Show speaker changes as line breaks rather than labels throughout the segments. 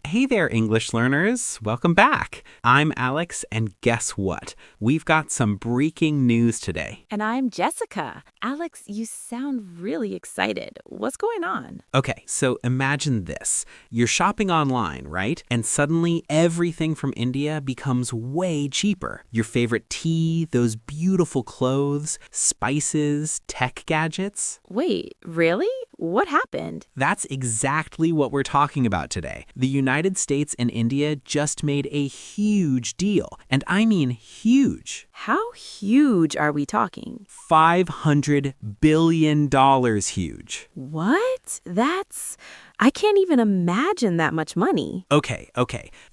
Hey there, English learners. Welcome back. I'm Alex, and guess what? We've got some breaking news today.
And I'm Jessica. Alex, you sound really excited. What's going on?
Okay, so imagine this. You're shopping online, right? And suddenly everything from India becomes way cheaper. Your favorite tea, those beautiful clothes, spices, tech gadgets.
Wait, really? What happened?
That's exactly what we're talking about today. The United States and India just made a huge deal. And I mean huge.
How huge are we talking?
$500 billion huge.
What? I can't even imagine that much money.
Okay.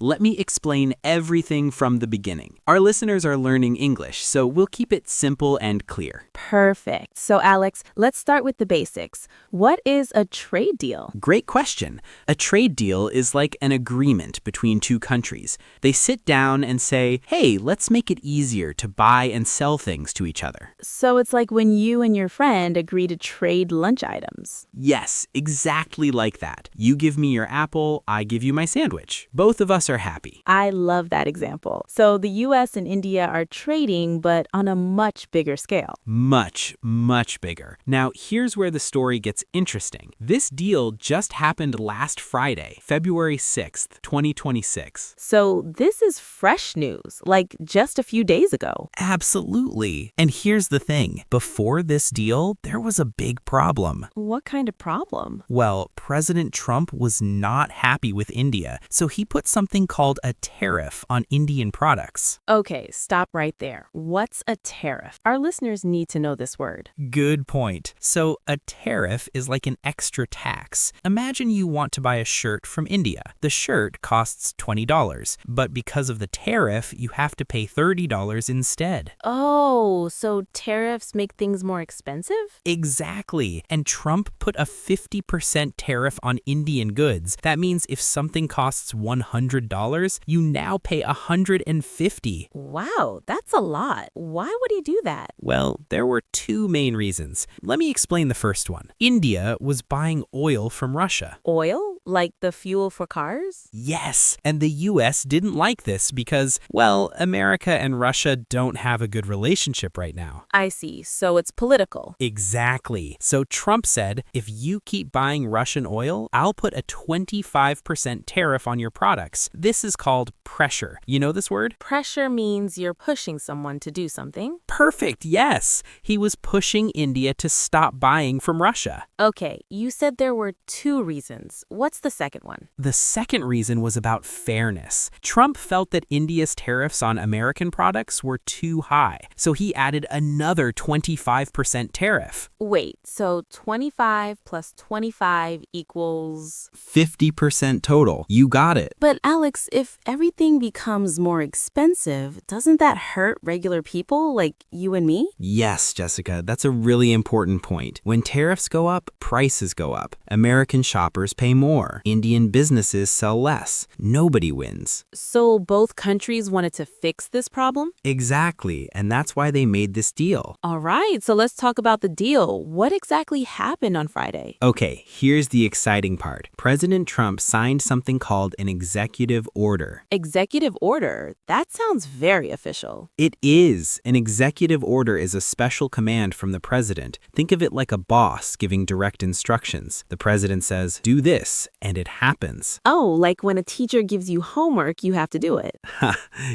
Let me explain everything from the beginning. Our listeners are learning English, so we'll keep it simple and clear.
Perfect. So, Alex, let's start with the basics. What is a trade deal?
Great question. A trade deal is like an agreement between two countries. They sit down and say, hey, let's make it easier to buy and sell things to each other.
So it's like when you and your friend agree to trade lunch items.
Yes, exactly like that. You give me your apple, I give you my sandwich. Both of us are happy.
I love that example. So the US and India are trading, but on a much bigger scale.
Much bigger. Now, here's where the story gets interesting. This deal just happened last Friday, February 6th, 2026.
So this is fresh news, like just a few days ago.
Absolutely. And here's the thing. Before this deal, there was a big problem.
What kind of problem?
Well, President Trump was not happy with India, so he put something called a tariff on Indian products.
Okay, stop right there. What's a tariff? Our listeners need to know this word.
Good point. So a tariff is like an extra tax. Imagine you want to buy a shirt from India. The shirt costs $20, but because of the tariff, you have to pay $30 instead.
Oh, so tariffs make things more expensive?
Exactly. And Trump put a 50% tariff on Indian goods. That means if something costs $100, you now pay $150.
Wow, that's a lot. Why would he do that?
Well, there were two main reasons. Let me explain the first one. India was buying oil from Russia.
Oil? Like the fuel for cars?
Yes, and the US didn't like this because, well, America and Russia don't have a good relationship right now.
I see, so it's political.
Exactly. So Trump said, if you keep buying Russian oil, I'll put a 25% tariff on your products. This is called pressure. You know this word?
Pressure means you're pushing someone to do something.
Perfect, yes. He was pushing India to stop buying from Russia.
Okay, you said there were two reasons. What's the second one?
The second reason was about fairness. Trump felt that India's tariffs on American products were too high, so he added another 25% tariff.
Wait, so 25 plus 25 equals...
50% total. You got it.
But Alex, if everything becomes more expensive, doesn't that hurt regular people like you and me?
Yes, Jessica, that's a really important point. When tariffs go up, prices go up. American shoppers pay more. Indian businesses sell less. Nobody wins.
So both countries wanted to fix this problem?
Exactly, and that's why they made this deal.
All right, so let's talk about the deal. What exactly happened on Friday?
Okay, here's the exciting part. President Trump signed something called an executive order.
Executive order? That sounds very official.
It is. An executive order is a special command from the president. Think of it like a boss giving direct instructions. The president says, do this, and it happens.
Oh, like when a teacher gives you homework, you have to do it.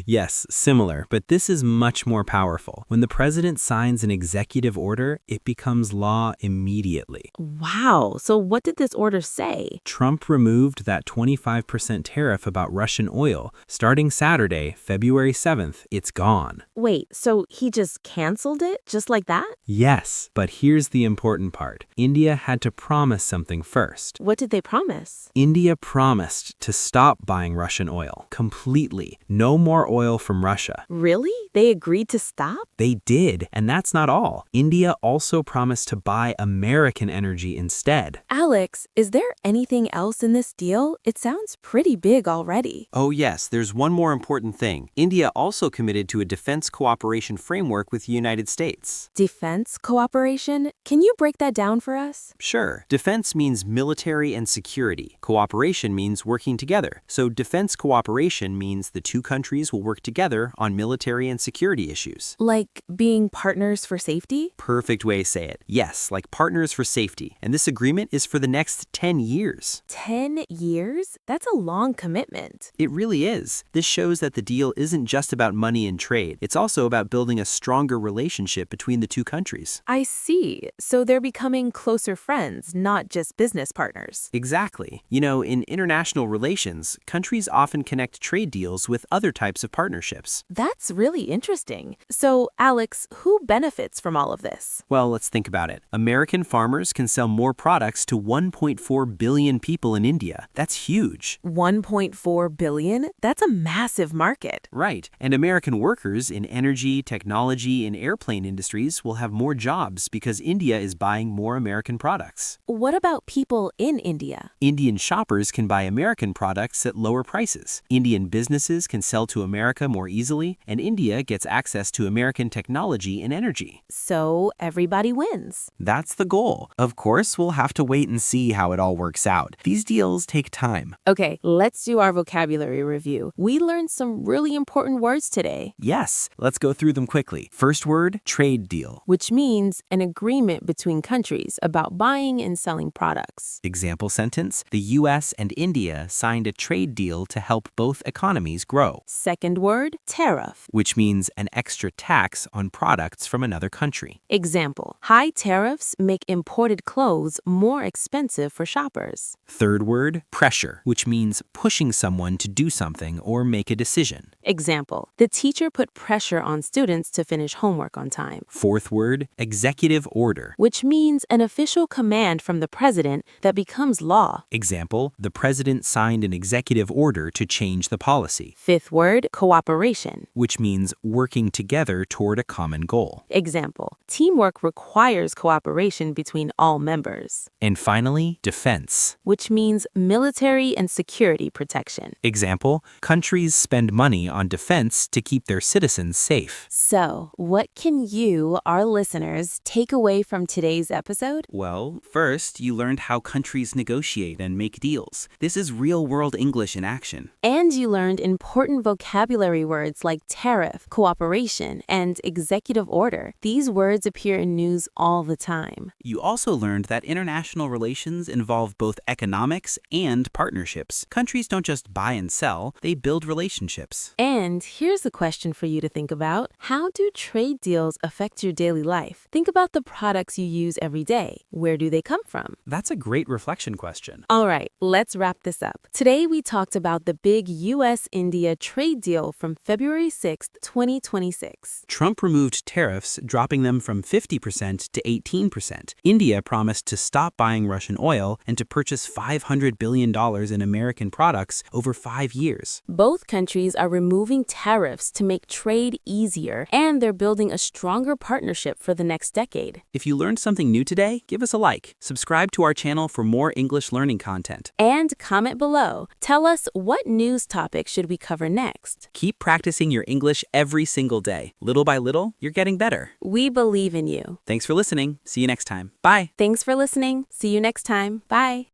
Yes, similar, but this is much more powerful. When the president signs an executive order, it becomes law immediately.
Wow, so what did this order say?
Trump removed that 25% tariff about Russian oil. Starting Saturday, February 7th, it's gone.
Wait, so he just canceled it just like that?
Yes, but here's the important part. India had to promise something first.
What did they promise?
India promised to stop buying Russian oil completely. No more oil from Russia.
Really? They agreed to stop?
They did, and that's not all. India also promised to buy American energy instead.
Alex, is there anything else in this deal? It sounds pretty big already.
Oh yes, there's one more important thing. India also committed to a defense cooperation framework with the United States.
Defense cooperation? Can you break that down for us?
Sure. Defense means military and security. security. Cooperation means working together. So defense cooperation means the two countries will work together on military and security issues.
Like being partners for safety?
Perfect way to say it. Yes, like partners for safety. And this agreement is for the next 10 years.
10 years? That's a long commitment.
It really is. This shows that the deal isn't just about money and trade. It's also about building a stronger relationship between the two countries.
I see. So they're becoming closer friends, not just business partners.
Exactly. You know, in international relations, countries often connect trade deals with other types of partnerships.
That's really interesting. So, Alex, who benefits from all of this?
Well, let's think about it. American farmers can sell more products to 1.4 billion people in India. That's huge.
1.4 billion? That's a massive market.
Right. And American workers in energy, technology, and airplane industries will have more jobs because India is buying more American products.
What about people in India?
Indian shoppers can buy American products at lower prices. Indian businesses can sell to America more easily, and India gets access to American technology and energy.
So everybody wins.
That's the goal. Of course, we'll have to wait and see how it all works out. These deals take time.
Okay, let's do our vocabulary review. We learned some really important words today,
Yes, let's go through them quickly. First word, trade deal.
which means an agreement between countries about buying and selling products.
Example sentence, the US and India signed a trade deal to help both economies grow,
Second word, tariff.
which means an extra tax on products from another country.
Example, high tariffs make imported clothes more expensive for shoppers.
Third word, pressure, which means pushing someone to do something or make a decision.
Example, the teacher put pressure on students to finish homework on time,
Fourth word, executive order.
which means an official command from the president that becomes law.
Example, the president signed an executive order to change the policy,
Fifth word, cooperation.
which means working together toward a common goal.
Example, teamwork requires cooperation between all members,
And finally, defense.
which means military and security protection.
Example, countries spend money on defense to keep their citizens safe.
So, what can you, our listeners, take away from today's episode?
Well, first, you learned how countries negotiate and make deals. This is real-world English in action.
And you learned important vocabulary words like tariff, cooperation, and executive order. These words appear in news all the time.
You also learned that international relations involve both economics and partnerships. Countries don't just buy and sell, they build relationships.
And here's a question for you to think about. How do trade deals affect your daily life? Think about the products you use every day. Where do they come from?
That's a great reflection question.
All right, let's wrap this up. Today we talked about the big US-India trade deal from February 6, 2026.
Trump removed tariffs, dropping them from 50% to 18%. India promised to stop buying Russian oil and to purchase $500 billion in American products over 5 years.
Both countries are removing tariffs to make trade easier, and they're building a stronger partnership for the next decade.
If you learned something new today, give us a like. Subscribe to our channel for more English learning content.
And comment below. Tell us, what news topic should we cover next?
Keep practicing your English every single day. Little by little, you're getting better.
We believe in you.
Thanks for listening. See you next time. Bye.
Thanks for listening. See you next time. Bye.